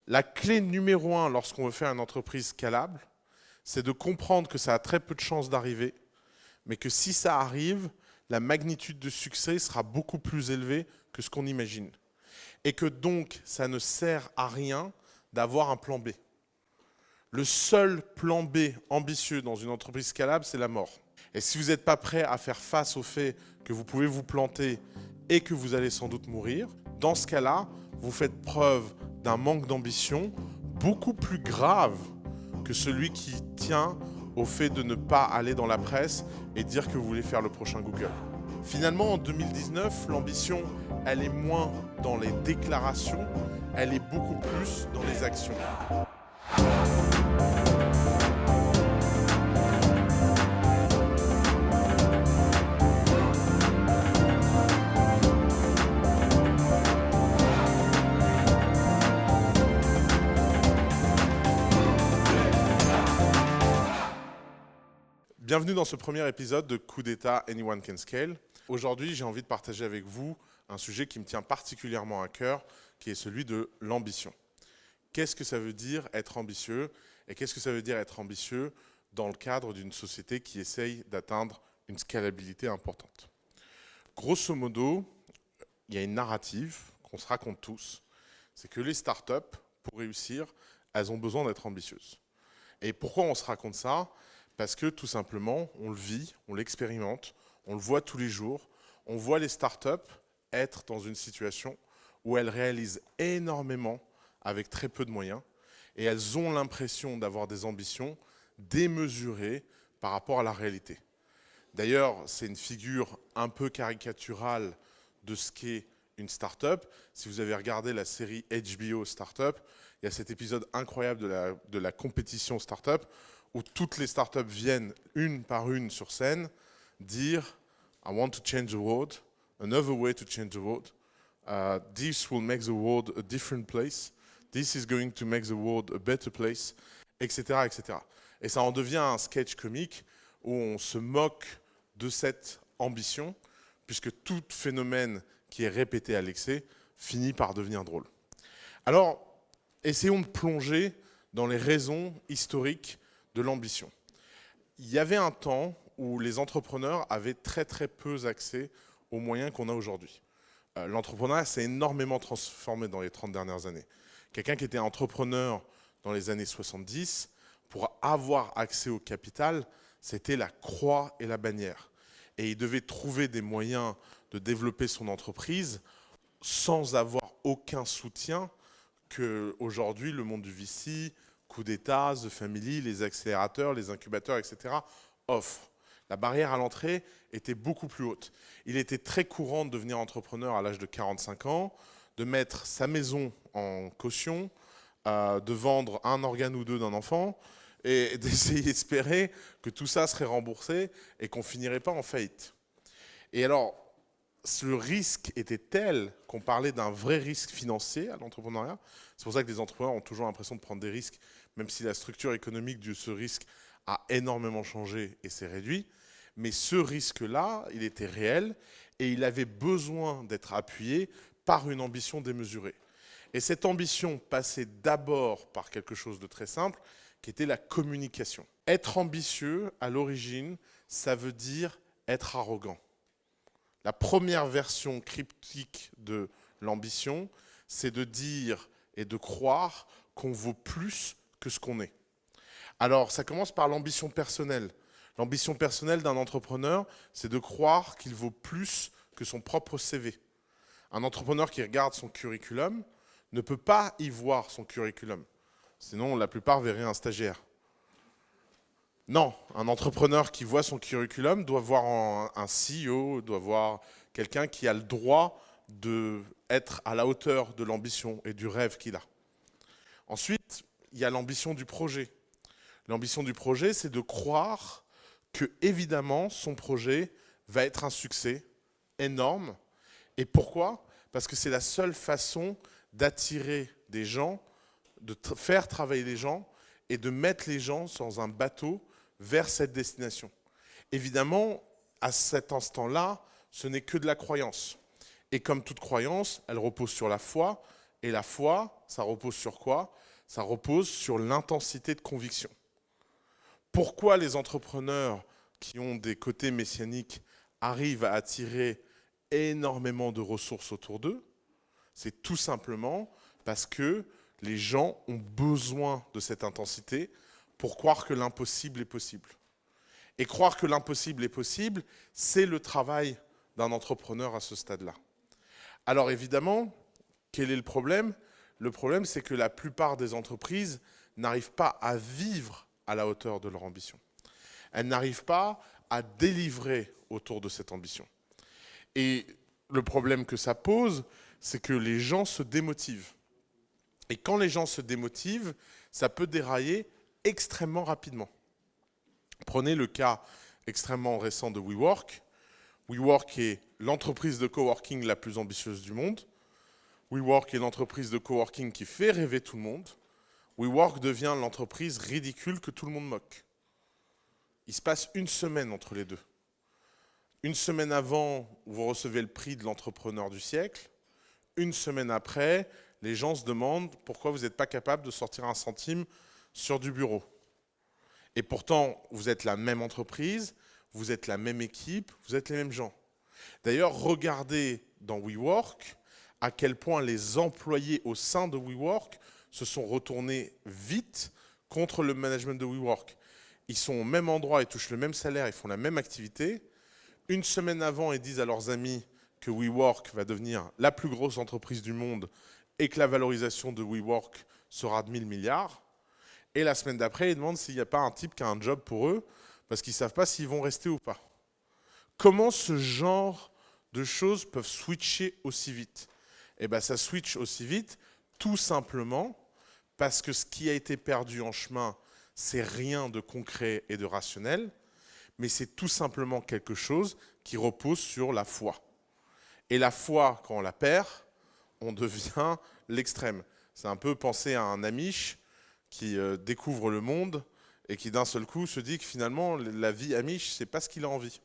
La clé numéro 1 lorsqu'on veut faire une entreprise scalable, c'est de comprendre que ça a très peu de chances d'arriver, mais que si ça arrive, la magnitude de succès sera beaucoup plus élevée que ce qu'on imagine. Et que donc, ça ne sert à rien d'avoir un plan B. Le seul plan B ambitieux dans une entreprise scalable, c'est la mort. Et si vous n'êtes pas prêt à faire face au fait que vous pouvez vous planter et que vous allez sans doute mourir, dans ce cas-là, vous faites preuve d'un manque d'ambition beaucoup plus grave que celui qui tient au fait de ne pas aller dans la presse et dire que vous voulez faire le prochain Google. Finalement, en 2019, l'ambition, elle est moins dans les déclarations, elle est beaucoup plus dans les actions. Bienvenue dans ce premier épisode de Coup d'État Anyone Can Scale. Aujourd'hui, j'ai envie de partager avec vous un sujet qui me tient particulièrement à cœur, qui est celui de l'ambition. Qu'est-ce que ça veut dire être ambitieux et qu'est-ce que ça veut dire être ambitieux dans le cadre d'une société qui essaye d'atteindre une scalabilité importante? Grosso modo, il y a une narrative qu'on se raconte tous, c'est que les startups, pour réussir, elles ont besoin d'être ambitieuses. Et pourquoi on se raconte ça? Parce que tout simplement, on le vit, on l'expérimente, on le voit tous les jours. On voit les startups être dans une situation où elles réalisent énormément avec très peu de moyens et elles ont l'impression d'avoir des ambitions démesurées par rapport à la réalité. D'ailleurs, c'est une figure un peu caricaturale de ce qu'est une startup. Si vous avez regardé la série HBO Startup, il y a cet épisode incroyable de la compétition startup où toutes les startups viennent une par une sur scène dire « I want to change the world, another way to change the world, this will make the world a different place, this is going to make the world a better place », etc., etc. Et ça en devient un sketch comique où on se moque de cette ambition, puisque tout phénomène qui est répété à l'excès finit par devenir drôle. Alors, essayons de plonger dans les raisons historiques de l'ambition. Il y avait un temps où les entrepreneurs avaient très très peu accès aux moyens qu'on a aujourd'hui. L'entrepreneuriat s'est énormément transformé dans les 30 dernières années. Quelqu'un qui était entrepreneur dans les années 70, pour avoir accès au capital, c'était la croix et la bannière. Et il devait trouver des moyens de développer son entreprise sans avoir aucun soutien qu'aujourd'hui le monde du VC, Coup d'État, The Family, les accélérateurs, les incubateurs, etc. offrent. La barrière à l'entrée était beaucoup plus haute. Il était très courant de devenir entrepreneur à l'âge de 45 ans, de mettre sa maison en caution, de vendre un organe ou deux d'un enfant et d'essayer d'espérer que tout ça serait remboursé et qu'on ne finirait pas en faillite. Et alors, le risque était tel qu'on parlait d'un vrai risque financier à l'entrepreneuriat. C'est pour ça que les entrepreneurs ont toujours l'impression de prendre des risques, même si la structure économique de ce risque a énormément changé et s'est réduit. Mais ce risque-là, il était réel et il avait besoin d'être appuyé par une ambition démesurée. Et cette ambition passait d'abord par quelque chose de très simple, qui était la communication. Être ambitieux, à l'origine, ça veut dire être arrogant. La première version cryptique de l'ambition, c'est de dire et de croire qu'on vaut plus que ce qu'on est. Alors, ça commence par l'ambition personnelle. L'ambition personnelle d'un entrepreneur, c'est de croire qu'il vaut plus que son propre CV. Un entrepreneur qui regarde son curriculum ne peut pas y voir son curriculum. Sinon, la plupart verraient un stagiaire. Non, un entrepreneur qui voit son curriculum doit voir un CEO, doit voir quelqu'un qui a le droit d'être à la hauteur de l'ambition et du rêve qu'il a. Ensuite, il y a l'ambition du projet. L'ambition du projet, c'est de croire que, évidemment, son projet va être un succès énorme. Et pourquoi? Parce que c'est la seule façon d'attirer des gens, de faire travailler les gens et de mettre les gens dans un bateau vers cette destination. Évidemment, à cet instant-là, ce n'est que de la croyance. Et comme toute croyance, elle repose sur la foi, Et la foi, ça repose sur quoi? Ça repose sur l'intensité de conviction. Pourquoi les entrepreneurs qui ont des côtés messianiques arrivent à attirer énormément de ressources autour d'eux? C'est tout simplement parce que les gens ont besoin de cette intensité pour croire que l'impossible est possible. Et croire que l'impossible est possible, c'est le travail d'un entrepreneur à ce stade-là. Alors évidemment, quel est le problème? Le problème, c'est que la plupart des entreprises n'arrivent pas à vivre à la hauteur de leur ambition. Elles n'arrivent pas à délivrer autour de cette ambition. Et le problème que ça pose, c'est que les gens se démotivent. Et quand les gens se démotivent, ça peut dérailler extrêmement rapidement. Prenez le cas extrêmement récent de WeWork. WeWork est l'entreprise de coworking la plus ambitieuse du monde. WeWork est l'entreprise de coworking qui fait rêver tout le monde. WeWork devient l'entreprise ridicule que tout le monde moque. Il se passe une semaine entre les deux. Une semaine avant, vous recevez le prix de l'entrepreneur du siècle. Une semaine après, les gens se demandent pourquoi vous n'êtes pas capable de sortir un centime sur du bureau. Et pourtant, vous êtes la même entreprise, vous êtes la même équipe, vous êtes les mêmes gens. D'ailleurs, regardez dans WeWork à quel point les employés au sein de WeWork se sont retournés vite contre le management de WeWork. Ils sont au même endroit, ils touchent le même salaire, ils font la même activité. Une semaine avant, ils disent à leurs amis que WeWork va devenir la plus grosse entreprise du monde et que la valorisation de WeWork sera de 1000 milliards. Et la semaine d'après, ils demandent s'il n'y a pas un type qui a un job pour eux, parce qu'ils ne savent pas s'ils vont rester ou pas. Comment ce genre de choses peuvent switcher aussi vite? Eh bien, ça switch aussi vite, tout simplement parce que ce qui a été perdu en chemin, c'est rien de concret et de rationnel, mais c'est tout simplement quelque chose qui repose sur la foi. Et la foi, quand on la perd, on devient l'extrême. C'est un peu penser à un Amish qui découvre le monde et qui d'un seul coup se dit que finalement, la vie Amish, c'est pas ce qu'il a envie.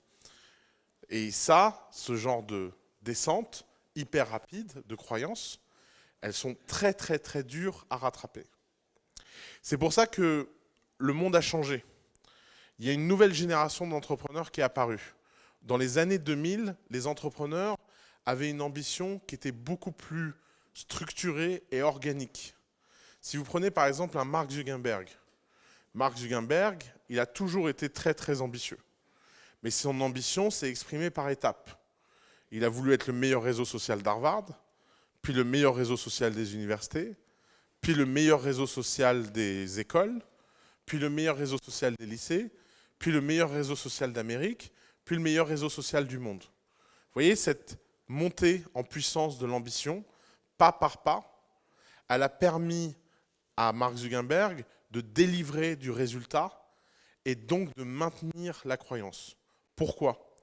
Et ça, ce genre de descente hyper rapide de croyances, elles sont très très très dures à rattraper. C'est pour ça que le monde a changé. Il y a une nouvelle génération d'entrepreneurs qui est apparue. Dans les années 2000, les entrepreneurs avaient une ambition qui était beaucoup plus structurée et organique. Si vous prenez par exemple un Mark Zuckerberg, il a toujours été très très ambitieux. Mais son ambition s'est exprimée par étapes. Il a voulu être le meilleur réseau social d'Harvard, puis le meilleur réseau social des universités, puis le meilleur réseau social des écoles, puis le meilleur réseau social des lycées, puis le meilleur réseau social d'Amérique, puis le meilleur réseau social du monde. Vous voyez cette montée en puissance de l'ambition, pas par pas, elle a permis à Mark Zuckerberg de délivrer du résultat et donc de maintenir la croyance. Pourquoi?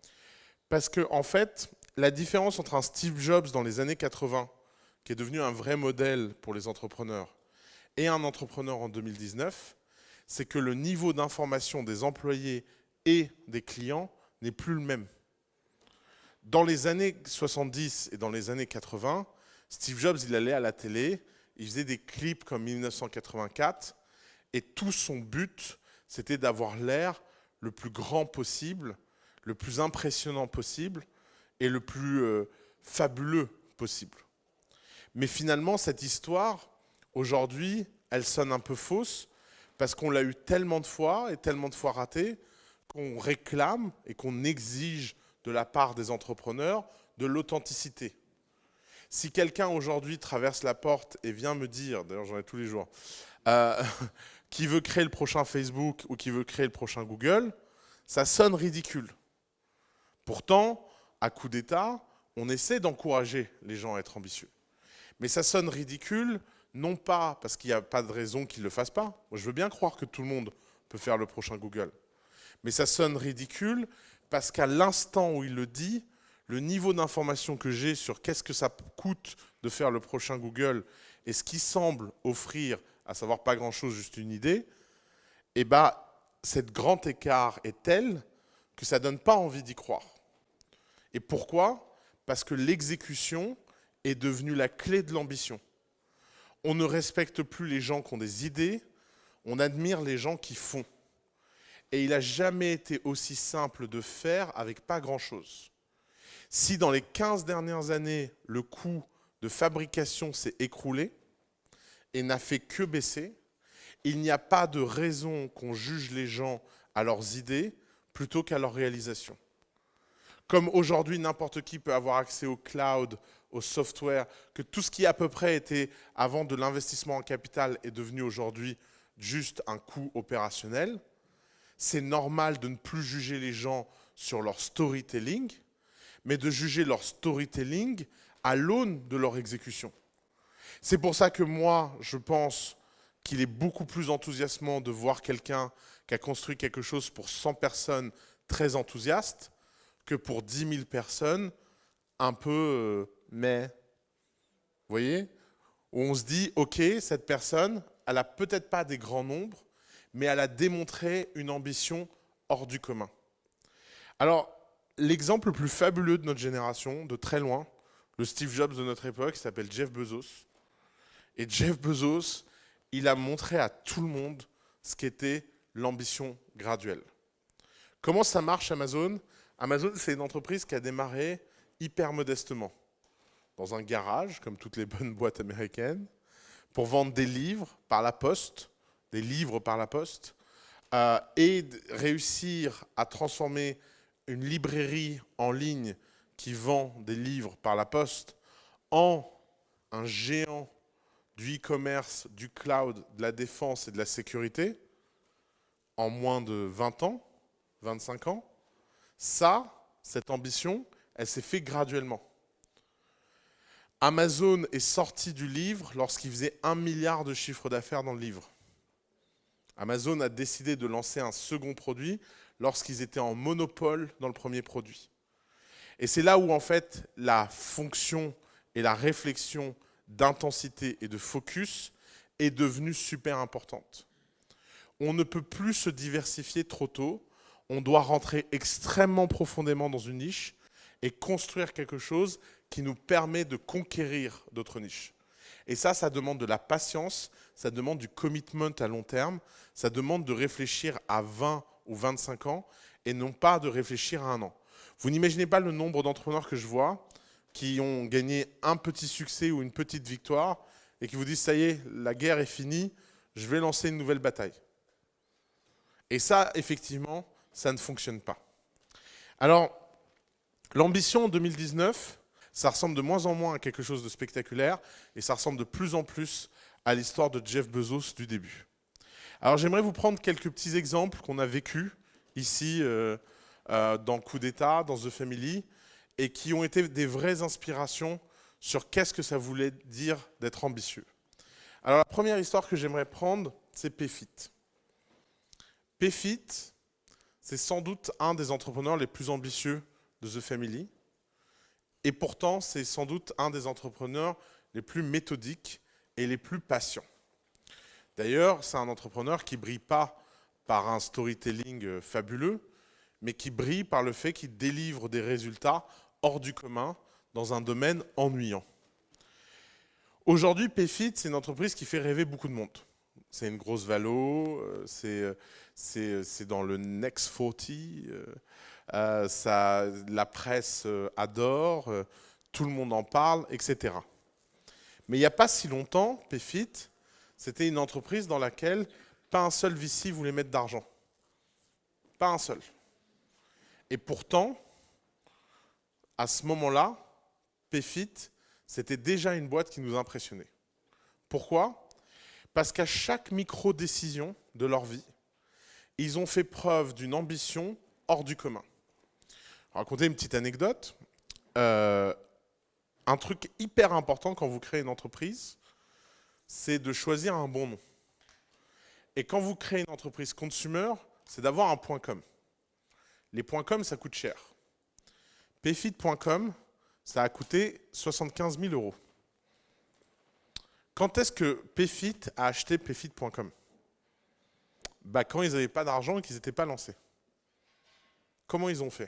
Parce que, en fait, la différence entre un Steve Jobs dans les années 80, qui est devenu un vrai modèle pour les entrepreneurs, et un entrepreneur en 2019, c'est que le niveau d'information des employés et des clients n'est plus le même. Dans les années 70 et dans les années 80, Steve Jobs, il allait à la télé, il faisait des clips comme 1984, et tout son but, c'était d'avoir l'air le plus grand possible, le plus impressionnant possible, et le plus fabuleux possible. Mais finalement, cette histoire, aujourd'hui, elle sonne un peu fausse, parce qu'on l'a eu tellement de fois, et tellement de fois ratée, qu'on réclame et qu'on exige de la part des entrepreneurs de l'authenticité. Si quelqu'un aujourd'hui traverse la porte et vient me dire, d'ailleurs j'en ai tous les jours, qui veut créer le prochain Facebook ou qui veut créer le prochain Google, ça sonne ridicule. Pourtant, à coup d'État, on essaie d'encourager les gens à être ambitieux. Mais ça sonne ridicule, non pas parce qu'il n'y a pas de raison qu'ils ne le fassent pas. Moi, je veux bien croire que tout le monde peut faire le prochain Google. Mais ça sonne ridicule parce qu'à l'instant où il le dit, le niveau d'information que j'ai sur qu'est-ce que ça coûte de faire le prochain Google et ce qui semble offrir, à savoir pas grand-chose, juste une idée, eh ben, cet grand écart est tel que ça ne donne pas envie d'y croire. Et pourquoi? Parce que l'exécution est devenue la clé de l'ambition. On ne respecte plus les gens qui ont des idées, on admire les gens qui font. Et il n'a jamais été aussi simple de faire avec pas grand-chose. Si dans les 15 dernières années, le coût de fabrication s'est écroulé et n'a fait que baisser, il n'y a pas de raison qu'on juge les gens à leurs idées plutôt qu'à leur réalisation. Comme aujourd'hui, n'importe qui peut avoir accès au cloud, au software, que tout ce qui à peu près était avant de l'investissement en capital est devenu aujourd'hui juste un coût opérationnel, c'est normal de ne plus juger les gens sur leur storytelling, mais de juger leur storytelling à l'aune de leur exécution. C'est pour ça que moi, je pense qu'il est beaucoup plus enthousiasmant de voir quelqu'un qui a construit quelque chose pour 100 personnes très enthousiastes que pour 10 000 personnes un peu mais. Vous voyez? Où on se dit, ok, cette personne, elle n'a peut-être pas des grands nombres, mais elle a démontré une ambition hors du commun. Alors, l'exemple le plus fabuleux de notre génération, de très loin, le Steve Jobs de notre époque, il s'appelle Jeff Bezos. Et Jeff Bezos, il a montré à tout le monde ce qu'était l'ambition graduelle. Comment ça marche Amazon? Amazon, c'est une entreprise qui a démarré hyper modestement, dans un garage, comme toutes les bonnes boîtes américaines, pour vendre des livres par la poste, des livres par la poste, et réussir à transformer une librairie en ligne qui vend des livres par la poste en un géant du e-commerce, du cloud, de la défense et de la sécurité en moins de 20 ans, 25 ans, cette ambition, elle s'est faite graduellement. Amazon est sorti du livre lorsqu'il faisait 1 milliard de chiffre d'affaires dans le livre. Amazon a décidé de lancer un second produit lorsqu'ils étaient en monopole dans le premier produit. Et c'est là où en fait la fonction et la réflexion d'intensité et de focus est devenue super importante. On ne peut plus se diversifier trop tôt, on doit rentrer extrêmement profondément dans une niche et construire quelque chose qui nous permet de conquérir d'autres niches. Et ça demande de la patience, ça demande du commitment à long terme, ça demande de réfléchir à 20 ou 25 ans et non pas de réfléchir à 1 an. Vous n'imaginez pas le nombre d'entrepreneurs que je vois qui ont gagné un petit succès ou une petite victoire et qui vous disent « ça y est, la guerre est finie, je vais lancer une nouvelle bataille ». Et ça, effectivement, ça ne fonctionne pas. Alors, l'ambition en 2019, ça ressemble de moins en moins à quelque chose de spectaculaire et ça ressemble de plus en plus à l'histoire de Jeff Bezos du début. Alors, j'aimerais vous prendre quelques petits exemples qu'on a vécus ici dans Coup d'État, dans The Family, et qui ont été des vraies inspirations sur qu'est-ce que ça voulait dire d'être ambitieux. Alors, la première histoire que j'aimerais prendre, c'est Payfit. Payfit, c'est sans doute un des entrepreneurs les plus ambitieux de The Family. Et pourtant, c'est sans doute un des entrepreneurs les plus méthodiques et les plus patients. D'ailleurs, c'est un entrepreneur qui ne brille pas par un storytelling fabuleux, mais qui brille par le fait qu'il délivre des résultats hors du commun dans un domaine ennuyant. Aujourd'hui, Payfit, c'est une entreprise qui fait rêver beaucoup de monde. C'est une grosse valo, c'est dans le Next 40, la presse adore, tout le monde en parle, etc. Mais il n'y a pas si longtemps, Payfit, c'était une entreprise dans laquelle pas un seul VC voulait mettre d'argent. Pas un seul. Et pourtant, à ce moment-là, Payfit, c'était déjà une boîte qui nous impressionnait. Pourquoi ? Parce qu'à chaque micro-décision de leur vie, ils ont fait preuve d'une ambition hors du commun. Je vais raconter une petite anecdote. Un truc hyper important quand vous créez une entreprise, c'est de choisir un bon nom. Et quand vous créez une entreprise consumer, c'est d'avoir un .com. Les .com, ça coûte cher. Payfit.com, ça a coûté 75 000 €. Quand est-ce que Payfit a acheté Payfit.com? Quand ils n'avaient pas d'argent et qu'ils n'étaient pas lancés. Comment ils ont fait?